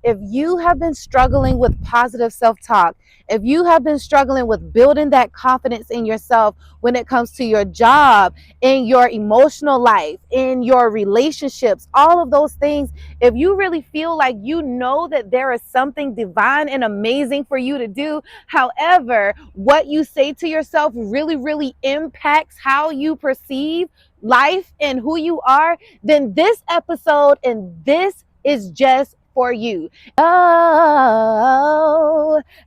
If you have been struggling with positive self-talk, if you have been struggling with building that confidence in yourself when it comes to your job, in your emotional life, in your relationships, all of those things, if you really feel like you know that there is something divine and amazing for you to do, however, what you say to yourself really, really impacts how you perceive life and who you are, then this episode and this is just for you. Oh,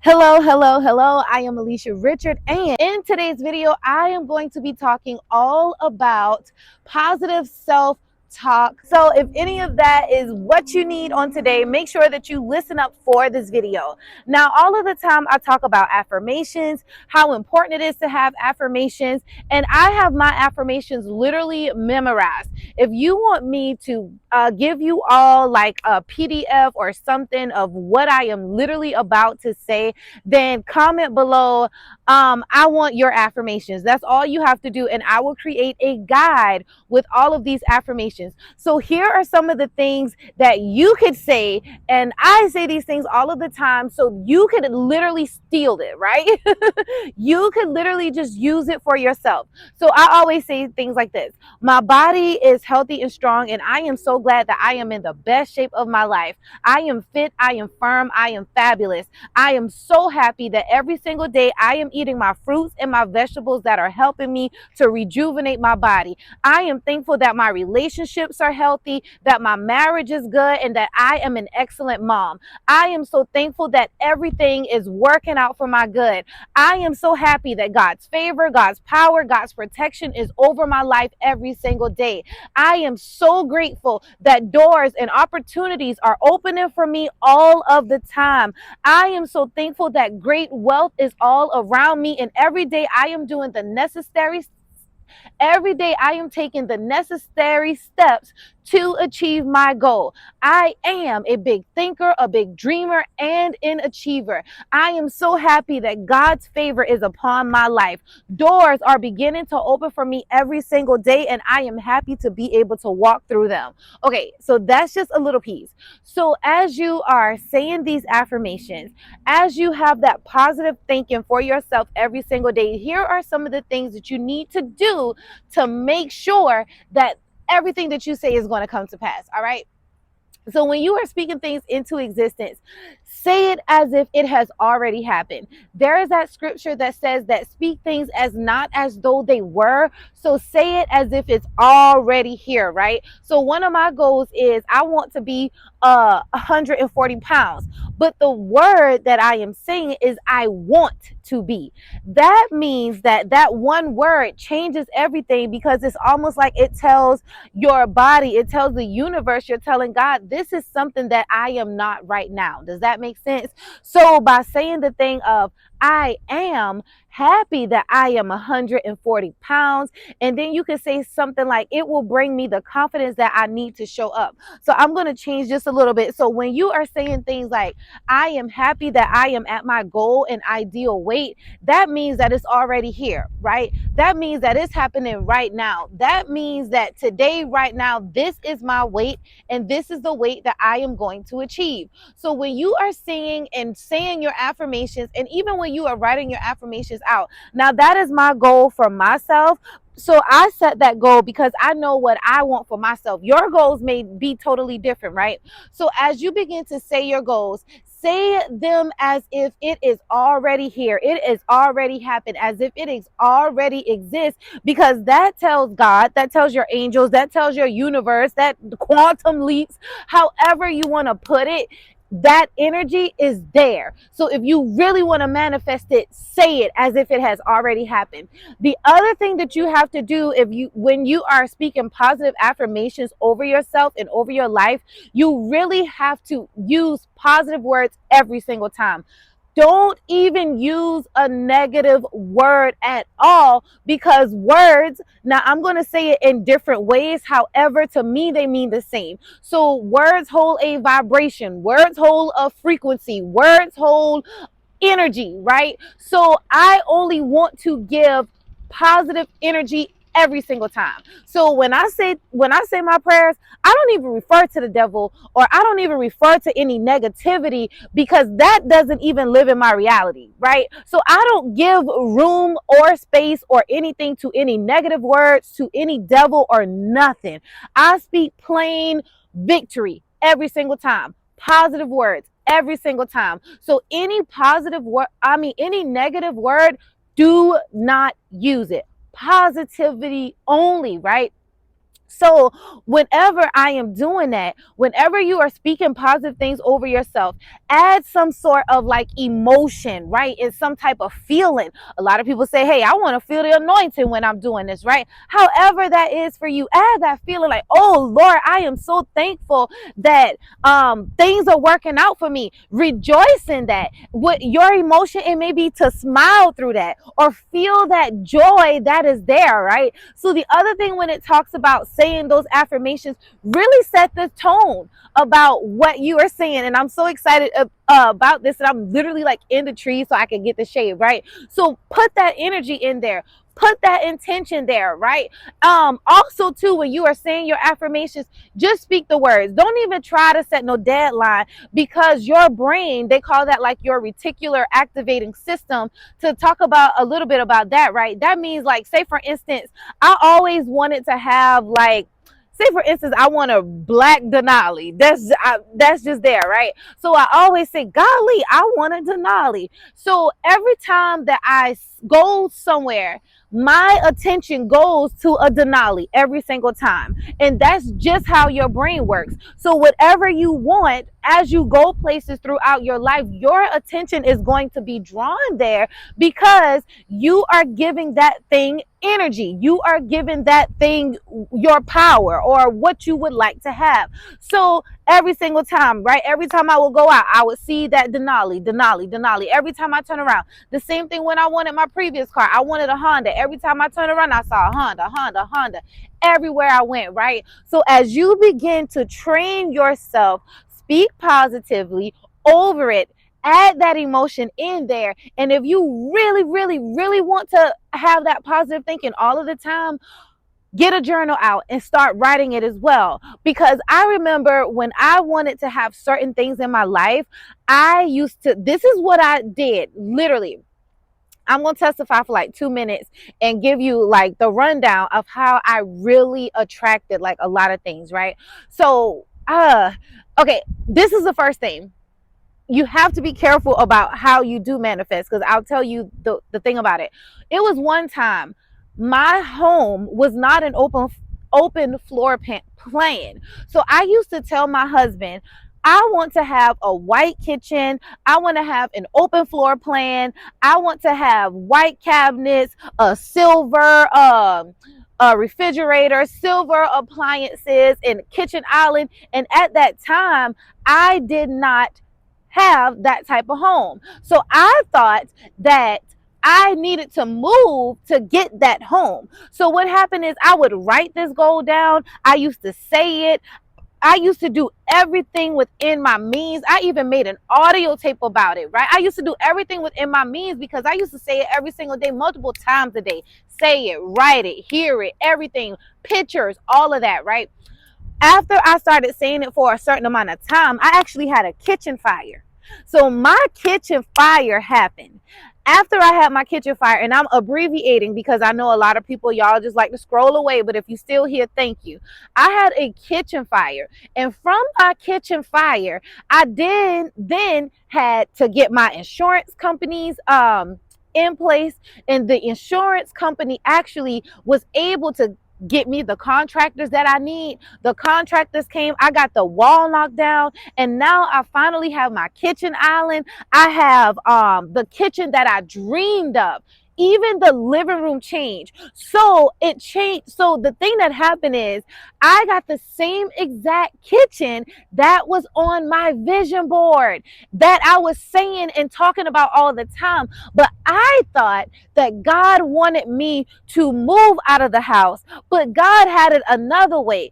hello, hello, hello. I am Alicia Richard, and in today's video, I am going to be talking all about positive self talk. So if any of that is what you need on today, make sure that you listen up for this video. Now, all of the time I talk about affirmations, how important it is to have affirmations, and I have my affirmations literally memorized. If you want me to give you all like a PDF or something of what I am literally about to say, then comment below, I want your affirmations. That's all you have to do, and I will create a guide with all of these affirmations. So here are some of the things that you could say, and I say these things all of the time, so you could literally steal it, right? You could literally just use it for yourself. So I always say things like this: my body is healthy and strong, and I am so glad that I am in the best shape of my life. I am fit, I am firm, I am fabulous. I am so happy that every single day I am eating my fruits and my vegetables that are helping me to rejuvenate my body. I am thankful that my relationships are healthy, that my marriage is good, and that I am an excellent mom. I am so thankful that everything is working out for my good. I am so happy that God's favor, God's power, God's protection is over my life every single day. I am so grateful that doors and opportunities are opening for me all of the time. I am so thankful that great wealth is all around me, and every day I am doing the necessary Every day I am taking the necessary steps to achieve my goal. I am a big thinker, a big dreamer, and an achiever. I am so happy that God's favor is upon my life. Doors are beginning to open for me every single day, and I am happy to be able to walk through them. Okay, so that's just a little piece. So as you are saying these affirmations, as you have that positive thinking for yourself every single day, here are some of the things that you need to do to make sure that everything that you say is going to come to pass. All right. So when you are speaking things into existence, say it as if it has already happened. There is that scripture that says that speak things as not as though they were. So say it as if it's already here, right? So one of my goals is I want to be 140 pounds. But the word that I am saying is I want to be. That means that that one word changes everything, because it's almost like it tells your body, it tells the universe, you're telling God, this is something that I am not right now. Does that make sense? So by saying the thing of I am happy that I am 140 pounds, and then you can say something like, it will bring me the confidence that I need to show up. So I'm going to change just a little bit. So when you are saying things like, I am happy that I am at my goal and ideal weight, that means that it's already here, right? That means that it's happening right now. That means that today, right now, this is my weight, and this is the weight that I am going to achieve. So when you are singing and saying your affirmations, and even when you are writing your affirmations out, now that is my goal for myself. So I set that goal because I know what I want for myself. Your goals may be totally different, right? So as you begin to say your goals, say them as if it is already here. It is already happened, as if it is already exists, because that tells God, that tells your angels, that tells your universe, that quantum leaps, however you want to put it, that energy is there. So if you really want to manifest it, say it as if it has already happened. The other thing that you have to do, when you are speaking positive affirmations over yourself and over your life, you really have to use positive words every single time. Don't even use a negative word at all, because words, now I'm going to say it in different ways. However, to me, they mean the same. So words hold a vibration, words hold a frequency, words hold energy, right? So I only want to give positive energy every single time. So when I say my prayers, I don't even refer to the devil, or I don't even refer to any negativity, because that doesn't even live in my reality, right? So I don't give room or space or anything to any negative words, to any devil or nothing. I speak plain victory every single time. Positive words every single time. So any any negative word, do not use it. Positivity only, right? So whenever I am doing that, whenever you are speaking positive things over yourself, add some sort of like emotion, right? It's some type of feeling. A lot of people say, hey, I want to feel the anointing when I'm doing this, right? However that is for you, add that feeling like, oh Lord, I am so thankful that things are working out for me. Rejoice in that. With your emotion, it may be to smile through that or feel that joy that is there, right? So the other thing, when it talks about saying those affirmations, really set the tone about what you are saying. And I'm so excited about this, and I'm literally like in the tree so I can get the shade, right? So put that energy in there. Put that intention there, right? Also too, when you are saying your affirmations, just speak the words. Don't even try to set no deadline, because your brain, they call that like your reticular activating system. To talk about a little bit about that, right? That means, like, say for instance, I always wanted to have, like, say for instance, I want a black Denali. That's just there, right? So I always say, golly, I want a Denali. So every time that I go somewhere, my attention goes to a Denali every single time. And that's just how your brain works. So whatever you want, as you go places throughout your life, your attention is going to be drawn there, because you are giving that thing energy. You are giving that thing your power, or what you would like to have. So every single time, right? Every time I will go out, I would see that Denali, Denali, Denali. Every time I turn around. The same thing when I wanted my previous car. I wanted a Honda. Every time I turn around, I saw a Honda, Honda, Honda. Everywhere I went, right? So as you begin to train yourself, speak positively over it, add that emotion in there. And if you really, really, really want to have that positive thinking all of the time, get a journal out and start writing it as well. Because I remember when I wanted to have certain things in my life, this is what I did, literally. I'm going to testify for like 2 minutes and give you like the rundown of how I really attracted like a lot of things, right? So, okay, this is the first thing. You have to be careful about how you do manifest, because I'll tell you the thing about it. It was one time, my home was not an open floor plan. So I used to tell my husband, I want to have a white kitchen. I want to have an open floor plan. I want to have white cabinets, a silver refrigerator, silver appliances, and kitchen island. And at that time, I did not have that type of home. So I thought that I needed to move to get that home. So what happened is, I would write this goal down. I used to say it. I used to do everything within my means. I even made an audio tape about it, right? I used to do everything within my means, because I used to say it every single day, multiple times a day. Say it, write it, hear it, everything, pictures, all of that, right? After I started saying it for a certain amount of time, I actually had a kitchen fire. So my kitchen fire happened. After I had my kitchen fire, and I'm abbreviating because I know a lot of people, y'all just like to scroll away, but if you're still here, thank you. I had a kitchen fire, and from my kitchen fire, I then had to get my insurance companies in place, and the insurance company actually was able to get me the contractors that I need. The contractors came, I got the wall knocked down, and now I finally have my kitchen island. I have the kitchen that I dreamed of. Even the living room changed. So it changed. So the thing that happened is, I got the same exact kitchen that was on my vision board that I was saying and talking about all the time. But I thought that God wanted me to move out of the house, but God had it another way.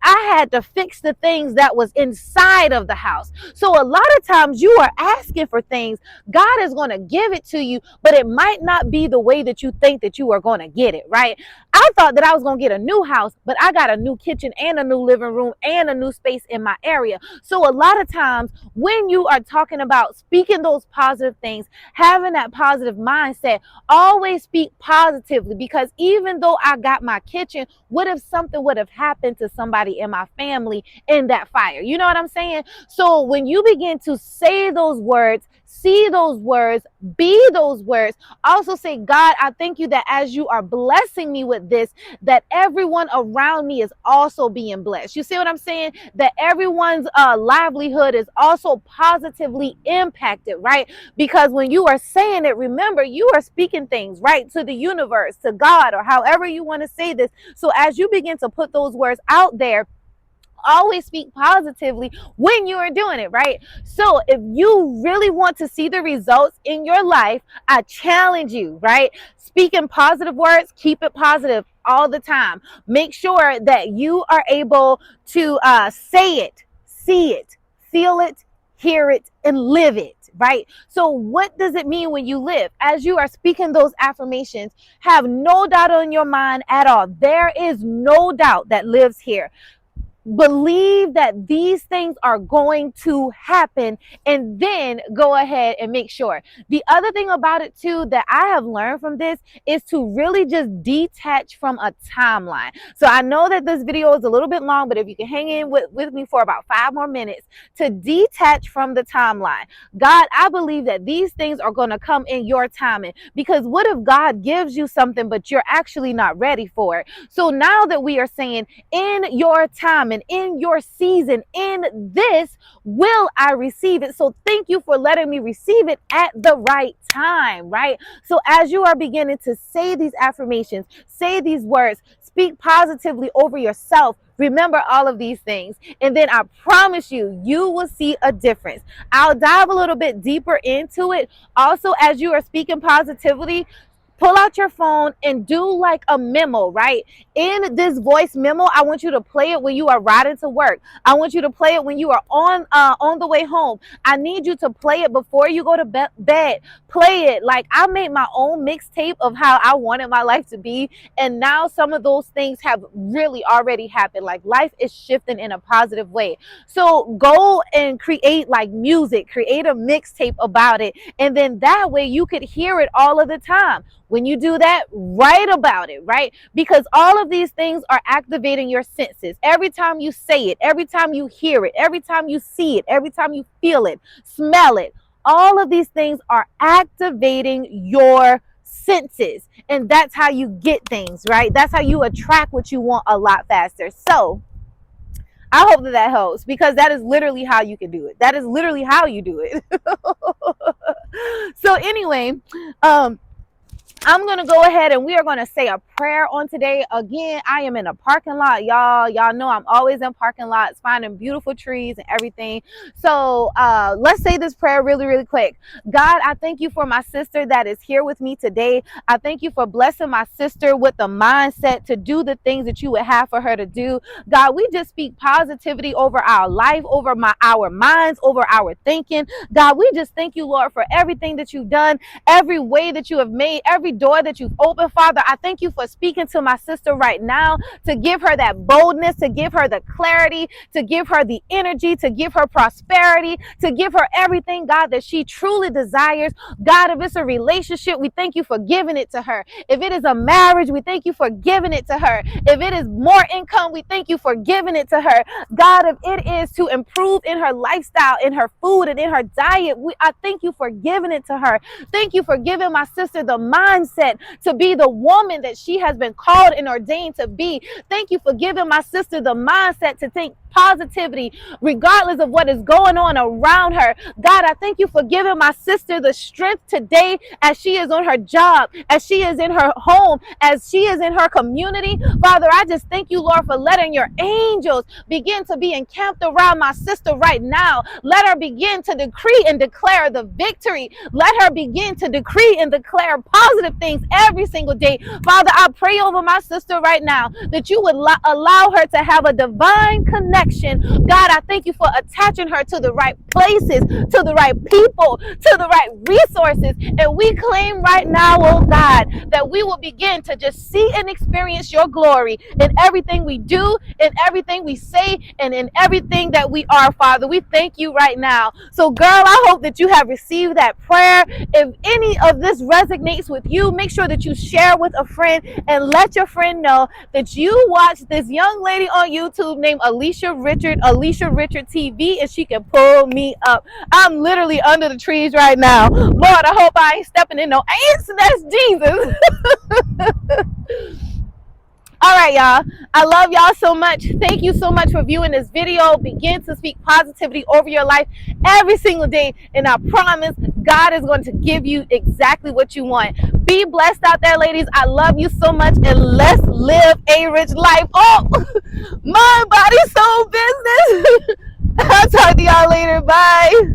I had to fix the things that was inside of the house. So a lot of times you are asking for things, God is going to give it to you, but it might not be the way that you think that you are going to get it, right? I thought that I was going to get a new house, but I got a new kitchen and a new living room and a new space in my area. So a lot of times when you are talking about speaking those positive things, having that positive mindset, always speak positively, because even though I got my kitchen, what if something would have happened to somebody in my family in that fire? You know what I'm saying? So when you begin to say those words, see those words, be those words, also say, God, I thank you that as you are blessing me with this, that everyone around me is also being blessed. You see what I'm saying? That everyone's livelihood is also positively impacted, right? Because when you are saying it, remember, you are speaking things, right, to the universe, to God, or however you want to say this. So as you begin to put those words out there, always speak positively when you are doing it, right? So if you really want to see the results in your life, I challenge you, right? Speaking positive words, keep it positive all the time. Make sure that you are able to say it, see it, feel it, hear it, and live it, right? So what does it mean when you live? As you are speaking those affirmations, have no doubt in your mind at all. There is no doubt that lives here. Believe that these things are going to happen, and then go ahead and make sure. The other thing about it too that I have learned from this is to really just detach from a timeline. So I know that this video is a little bit long, but if you can hang in with me for about 5 more minutes, to detach from the timeline. God, I believe that these things are going to come in your timing, because what if God gives you something but you're actually not ready for it? So now that we are saying in your time and in your season, in this will I receive it. So thank you for letting me receive it at the right time, right? So as you are beginning to say these affirmations, say these words, speak positively over yourself, remember all of these things, and then I promise you, you will see a difference. I'll dive a little bit deeper into it. Also, as you are speaking positively, pull out your phone and do like a memo, right? In this voice memo, I want you to play it when you are riding to work. I want you to play it when you are on the way home. I need you to play it before you go to bed. Play it. Like, I made my own mixtape of how I wanted my life to be, and now some of those things have really already happened. Like, life is shifting in a positive way. So go and create like music, create a mixtape about it, and then that way you could hear it all of the time. When you do that, write about it, right? Because all of these things are activating your senses. Every time you say it, every time you hear it, every time you see it, every time you feel it, smell it, all of these things are activating your senses. And that's how you get things, right? That's how you attract what you want a lot faster. So I hope that helps, because that is literally how you can do it. That is literally how you do it. So anyway, I'm going to go ahead and we are going to say a prayer on today. Again, I am in a parking lot, y'all. Y'all know I'm always in parking lots, finding beautiful trees and everything. So let's say this prayer really, really quick. God, I thank you for my sister that is here with me today. I thank you for blessing my sister with the mindset to do the things that you would have for her to do. God, we just speak positivity over our life, over our minds, over our thinking. God, we just thank you, Lord, for everything that you've done, every way that you have made, every door that you've opened. Father, I thank you for speaking to my sister right now, to give her that boldness, to give her the clarity, to give her the energy, to give her prosperity, to give her everything, God, that she truly desires. God, if it's a relationship, we thank you for giving it to her. If it is a marriage, we thank you for giving it to her. If it is more income, we thank you for giving it to her. God, if it is to improve in her lifestyle, in her food, and in her diet, I thank you for giving it to her. Thank you for giving my sister the mindset to be the woman that she has been called and ordained to be. Thank you for giving my sister the mindset to think positivity regardless of what is going on around her. God, I thank you for giving my sister the strength today as she is on her job, as she is in her home, as she is in her community. Father, I just thank you, Lord, for letting your angels begin to be encamped around my sister right now. Let her begin to decree and declare the victory. Let her begin to decree and declare positive things every single day. Father, I I pray over my sister right now that you would allow her to have a divine connection. God, I thank you for attaching her to the right places, to the right people, to the right resources. And we claim right now, oh God, that we will begin to just see and experience your glory in everything we do, in everything we say, and in everything that we are, Father. We thank you right now. So, girl, I hope that you have received that prayer. If any of this resonates with you, make sure that you share with a friend and let your friend know that you watched this young lady on YouTube named Alicia Richard TV, and she can pull me up. I'm literally under the trees right now. Lord, I hope I ain't stepping in no ants. That's Jesus. All right, y'all. I love y'all so much. Thank you so much for viewing this video. Begin to speak positivity over your life every single day. And I promise God is going to give you exactly what you want. Be blessed out there, ladies. I love you so much. And let's live a rich life. Oh, mind, body, soul business. I'll talk to y'all later. Bye.